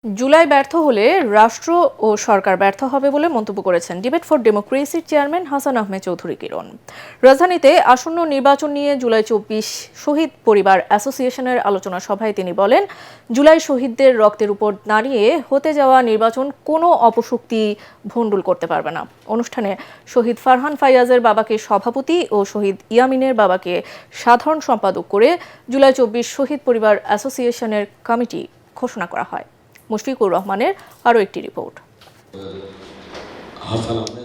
জুলাই ব্যর্থ হলে রাষ্ট্র ও সরকার ব্যর্থ হবে বলে মন্তব্য করেছেন ডিবেট ফর ডেমোক্রেসির চেয়ারম্যান হাসান আহমেদ চৌধুরী কিরণ। রাজধানীতে আসন্ন নির্বাচন নিয়ে জুলাই ২৪ শহীদ পরিবার অ্যাসোসিয়েশনের আলোচনা সভায় তিনি বলেন, জুলাই শহীদদের রক্তের উপর দাঁড়িয়ে হতে যাওয়া নির্বাচন কোনো অপশক্তি ভণ্ডুল করতে পারবে না। অনুষ্ঠানে শহীদ ফারহান ফাইয়াজের বাবাকে সভাপতি ও শহীদ ইয়ামিনের বাবাকে সাধারণ সম্পাদক করে জুলাই ২৪ শহীদ পরিবার অ্যাসোসিয়েশনের কমিটি ঘোষণা করা হয়। মুশফিকুর রহমানের আরও একটি রিপোর্ট।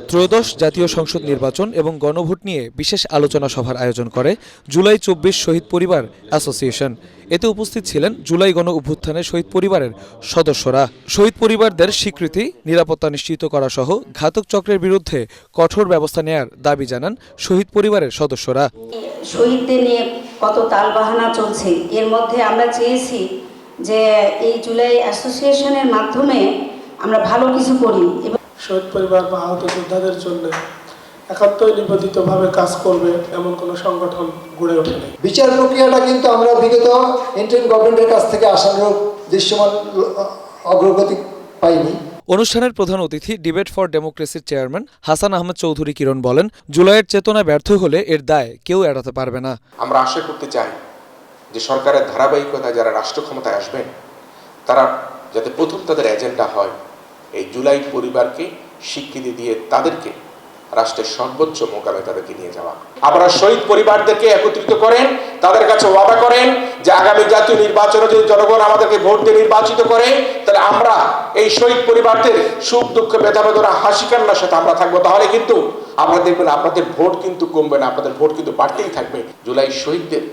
ত্রয়োদশ জাতীয় সংসদ নির্বাচন এবং গণভোট নিয়ে বিশেষ আলোচনা সভার আয়োজন করে জুলাই ২৪ শহীদ পরিবার অ্যাসোসিয়েশন। এতে উপস্থিত ছিলেন জুলাই গণ অভ্যুত্থানের শহীদ পরিবারের সদস্যরা। শহীদ পরিবারদের স্বীকৃতি, নিরাপত্তা নিশ্চিত করা সহ ঘাতক চক্রের বিরুদ্ধে কঠোর ব্যবস্থা নেয়ার দাবি জানান শহীদ পরিবারের সদস্যরা। শহীদদের নিয়ে কত তালবাহানা চলছে, এর মধ্যে আমরা চেয়েছি যে এই জুলাই অ্যাসোসিয়েশনের মাধ্যমে আমরা ভালো কিছু করি এবং শহীদ পরিবার বা আহত যোদ্ধাদের জন্য একাত্মই নিবেদিতভাবে কাজ করবে এমন কোনো সংগঠন গড়ে ওঠেনি। বিচার প্রক্রিয়াটা কিন্তু আমরা বিগত ইন্টারিম গভর্নমেন্টের কাছ থেকে আশানুরূপ দৃশ্যমান অগ্রগতি পাইনি। অনুষ্ঠানের প্রধান অতিথি ডিবেট ফর ডেমোক্রেসির চেয়ারম্যান হাসান আহমেদ চৌধুরী কিরণ বলেন, জুলাইয়ের চেতনা ব্যর্থ হলে এর দায় কেউ এড়াতে পারবে না। আমরা আশা করতে চাই যে সরকারের ধারাবাহিকতায় যারা রাষ্ট্র ক্ষমতায় আসবেন তারা যাতে প্রথম তাদের এজেন্ডা হয় এই জুলাই পরিবারকে স্বীকৃতি দিয়ে তাদেরকে রাষ্ট্রের সর্বোচ্চ মোকামে তাদেরকে নিয়ে যাওয়া। আপনারা শহীদ পরিবারদেরকে একত্রিত করেন, তাদের কাছে ওয়াদা করেন যে আগামী জাতীয় নির্বাচনে যদি জনগণ আমাদেরকে ভোট দিয়ে নির্বাচিত করে তাহলে আমরা এই শহীদ পরিবারদের সুখ দুঃখ ব্যথা বেদনা হাসি কান্নার সাথে আমরা থাকবো। তাহলে কিন্তু আপনারা দেখবেন আপনাদের ভোট কিন্তু কমবে না, আপনাদের ভোট কিন্তু বাড়তেই থাকবে। জুলাই শহীদদের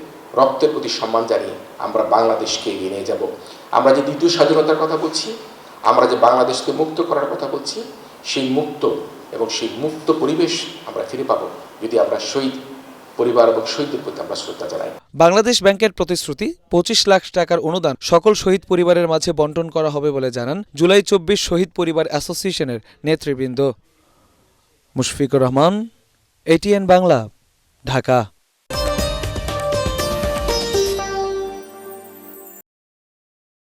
রক্তের প্রতি সম্মান জানিয়ে আমরা বাংলাদেশকে এগিয়ে নিয়ে যাব। আমরা যে দ্বিতীয় স্বাধীনতার কথা বলছি, আমরা যে বাংলাদেশকে মুক্ত করার কথা বলছি, সেই মুক্ত এবং সেই মুক্ত পরিবেশ আমরা ফিরে পাবো যদি আমরা শহীদ পরিবার এবং শহীদদের প্রতি আমরা শ্রদ্ধা জানাই। বাংলাদেশ ব্যাংকের প্রতিশ্রুতি ২৫ লাখ টাকার অনুদান সকল শহীদ পরিবারের মাঝে বন্টন করা হবে বলে জানান জুলাই ২৪ শহীদ পরিবার অ্যাসোসিয়েশনের নেতৃবৃন্দ। মুশফিকুর রহমান, এটিএন বাংলা, ঢাকা।